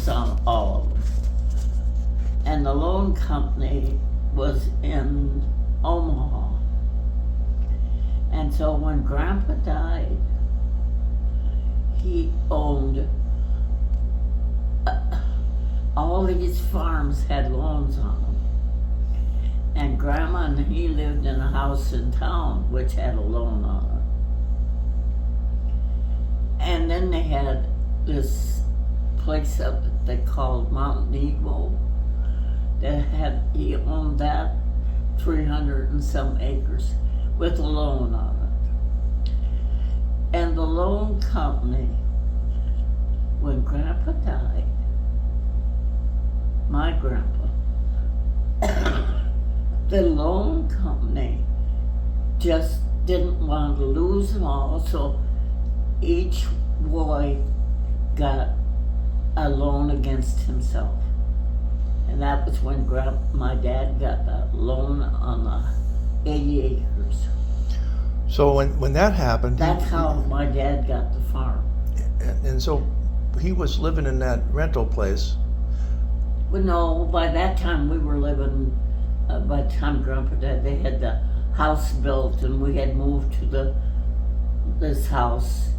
on all of them. And the loan company was in Omaha. And so when Grandpa died, he owned all these farms had loans on them. And Grandma and he lived in a house in town which had a loan on it. And then they had this place up that they called Mount Nebo that he owned that 300 and some acres with a loan on it. And the loan company, when Grandpa died, my grandpa, the loan company just didn't want to lose them all, so each boy got a loan against himself. And that was when my dad got that loan on the 80 acres. So when that happened... That's how my dad got the farm. And so he was living in that rental place. Well, no, by that time we were living, by the time Grandpa died, they had the house built and we had moved to this house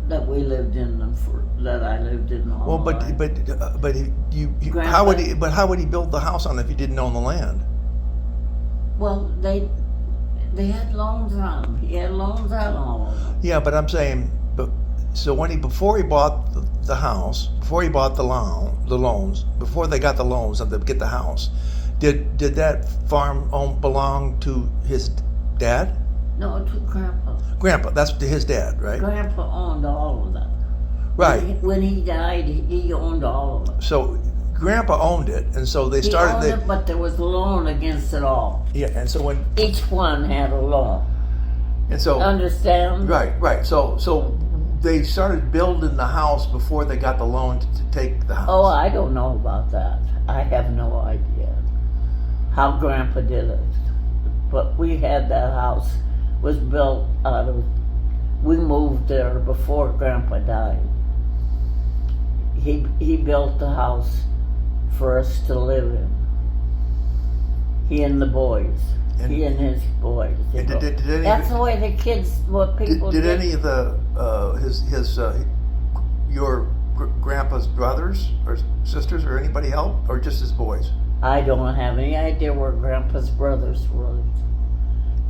that we lived in, that I lived in all Well, my life. but how would he build the house on it if he didn't own the land? Well, they had loans on them. He had loans on all of them. Yeah, but I'm saying, so before he bought the house, before he bought the loans, before they got the loans to get the house, did that farm belong to his dad? No, to Grandpa. Grandpa, that's to his dad, right? Grandpa owned all of them. Right. When he died, he owned all of them. So Grandpa owned it, and so they He started. owned it, but there was a loan against it all. Yeah, and so when Each one had a loan. and so Understand? right. So they started building the house before they got the loan to take the house. Oh, I don't know about that. I have no idea how Grandpa did it. But we had that house, was built out of, we moved there before Grandpa died. He built the house for us to live in. He and the boys. He and his boys. And did any That's the way the kids, what people did. Did any of the your grandpa's brothers or sisters or anybody help, or just his boys? I don't have any idea where Grandpa's brothers were.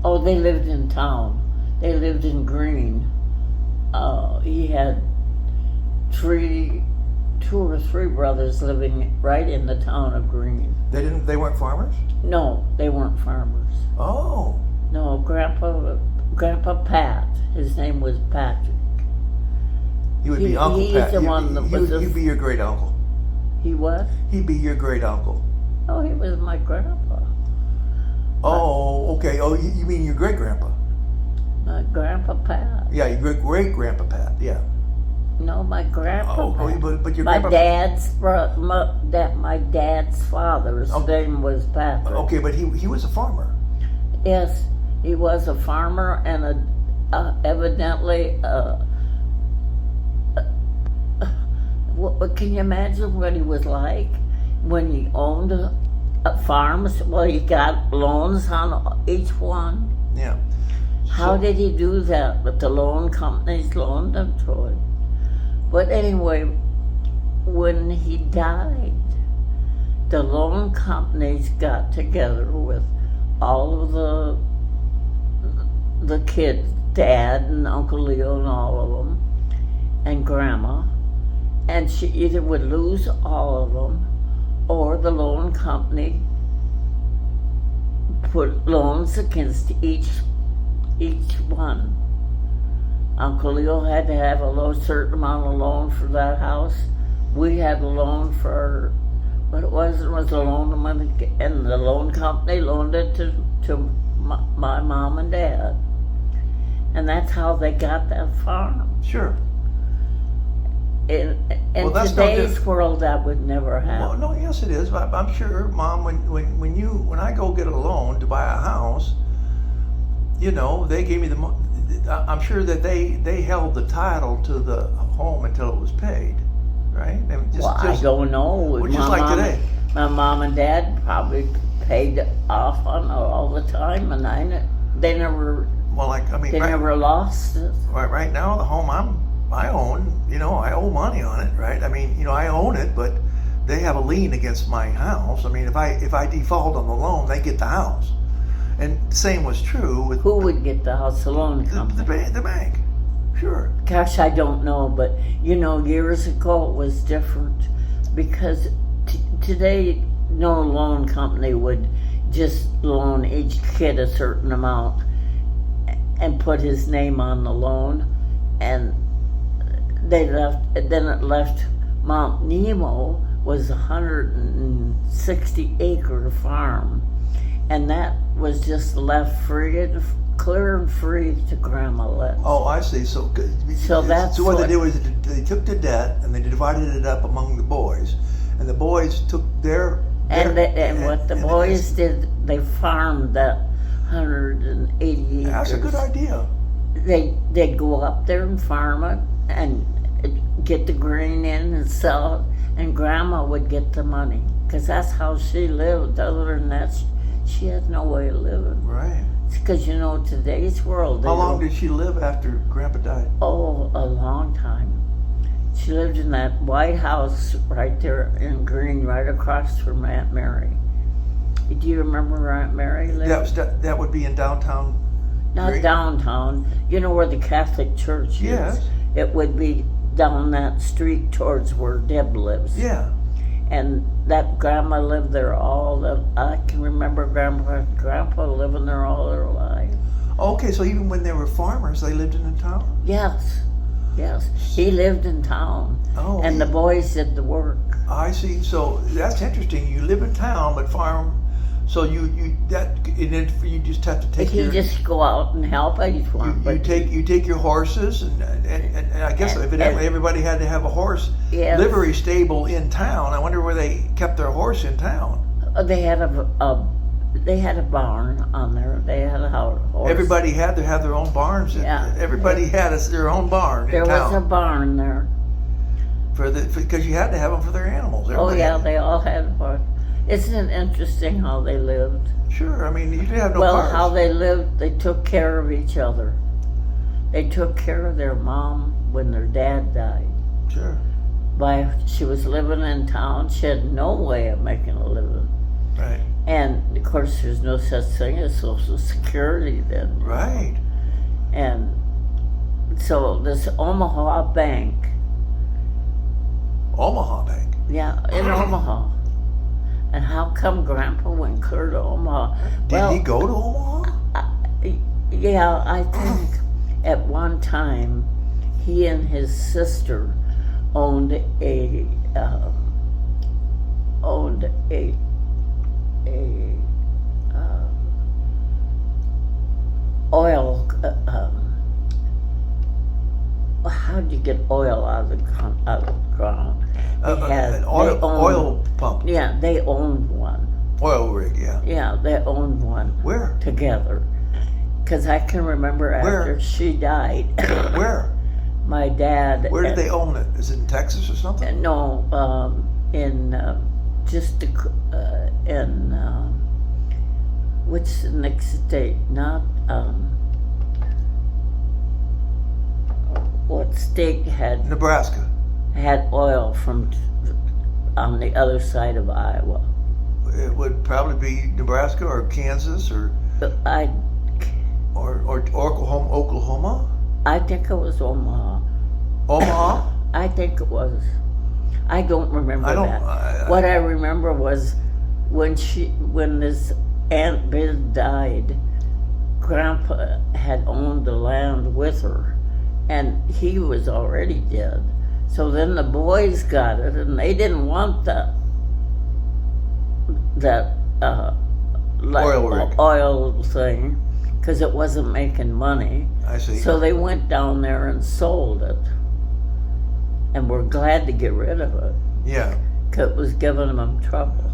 Oh, they lived in town. They lived in Green. He had two or three brothers living right in the town of Green. They weren't farmers? No, they weren't farmers. Oh. No, Grandpa Pat. His name was Patrick. He would be Uncle he's Pat. The one that was he'd be your great uncle. He what? He'd be your great uncle. Oh, he was my grandpa. Oh, okay. Oh, you mean your great grandpa? My Grandpa Pat. Yeah, your great grandpa Pat. Yeah. No, my grandpa. Pat. But your my grandpa. My dad's father's name was Patrick. Okay, but he was a farmer. Yes, he was a farmer and evidently. What can you imagine what he was like when he owned farms? Well, he got loans on each one. Yeah. How did he do that? But the loan companies loaned them to him. But anyway, when he died, the loan companies got together with all of the kids, Dad and Uncle Leo and all of them, and Grandma, and she either would lose all of them or the loan company put loans against each one. Uncle Leo had to have a certain amount of loan for that house. We had a loan for, what it was a loan money, and the loan company loaned it to my mom and dad. And that's how they got that farm. Sure. In today's world, that would never happen. Well, no, yes, it is. I'm sure, Mom, when I go get a loan to buy a house, they gave me the money. I'm sure that they held the title to the home until it was paid, right? I don't know. Well, just like today. My mom and dad probably paid off on it all the time, and they never. Well, They never lost it. Right now, the home I own, I owe money on it, right? I mean, I own it, but they have a lien against my house. I mean, if I default on the loan, they get the house. And the same was true with Who would get the house? The loan company. the bank. Sure. Gosh, I don't know, but years ago it was different because today no loan company would just loan each kid a certain amount and put his name on the loan, and then it left Mount Nemo was a 160-acre farm, and that was just left clear and free to Grandma Letsch. Oh, I see. So that's what they did was they took the debt and they divided it up among the boys, and the boys took their what the boys did, they farmed that 180 acres. That's a good idea. They'd go up there and farm it and get the grain in and sell it, and Grandma would get the money because that's how she lived. Other than that, she had no way of living. Right. It's because today's world. How long did she live after Grandpa died? Oh, a long time. She lived in that White House right there in Green, right across from Aunt Mary. Do you remember where Aunt Mary lived? That would be in downtown. Not Green? Downtown. You know where the Catholic Church Yes. is? It would be down that street towards where Deb lives. Yeah. And that Grandma lived there I can remember Grandpa living there all their life. Okay, so even when they were farmers, they lived in the town? Yes. He lived in town. Oh. And the boys did the work. I see. So that's interesting. You live in town but farm. So you just have to take. You just go out and help each one. You take your horses and I guess evidently everybody had to have a horse livery stable in town. I wonder where they kept their horse in town. They had a barn on there. They had a horse. Everybody had to have their own barns. Yeah. Everybody had their own barn. There was a barn there. Because you had to have them for their animals. Everybody they all had a barn. Isn't it interesting how they lived? Sure. I mean, you didn't have no cars. How they lived, they took care of each other. They took care of their mom when their dad died. Sure. She was living in town. She had no way of making a living. Right. And, of course, there's no such thing as Social Security then. Right. And so this Omaha Bank. Omaha Bank? Yeah, in Omaha. And how come Grandpa went clear to Omaha? Did he go to Omaha? Yeah, I think at one time he and his sister owned a oil. How'd you get oil out of the ground? An oil pump. Yeah, they owned one. Oil rig, yeah. Yeah, they owned one. Where? Together. Because I can remember after she died. Where? My dad. Where did they own it? Is it in Texas or something? No, in what's the next state? Not what state had Nebraska. Had oil from on the other side of Iowa? It would probably be Nebraska or Kansas or Oklahoma. I think it was Omaha. Omaha? I think it was. I don't remember that. What I remember was when this Aunt Biz died, Grandpa had owned the land with her, and he was already dead. So then the boys got it, and they didn't want that oil thing because it wasn't making money. I see. So they went down there and sold it, and were glad to get rid of it. Yeah. Because it was giving them trouble.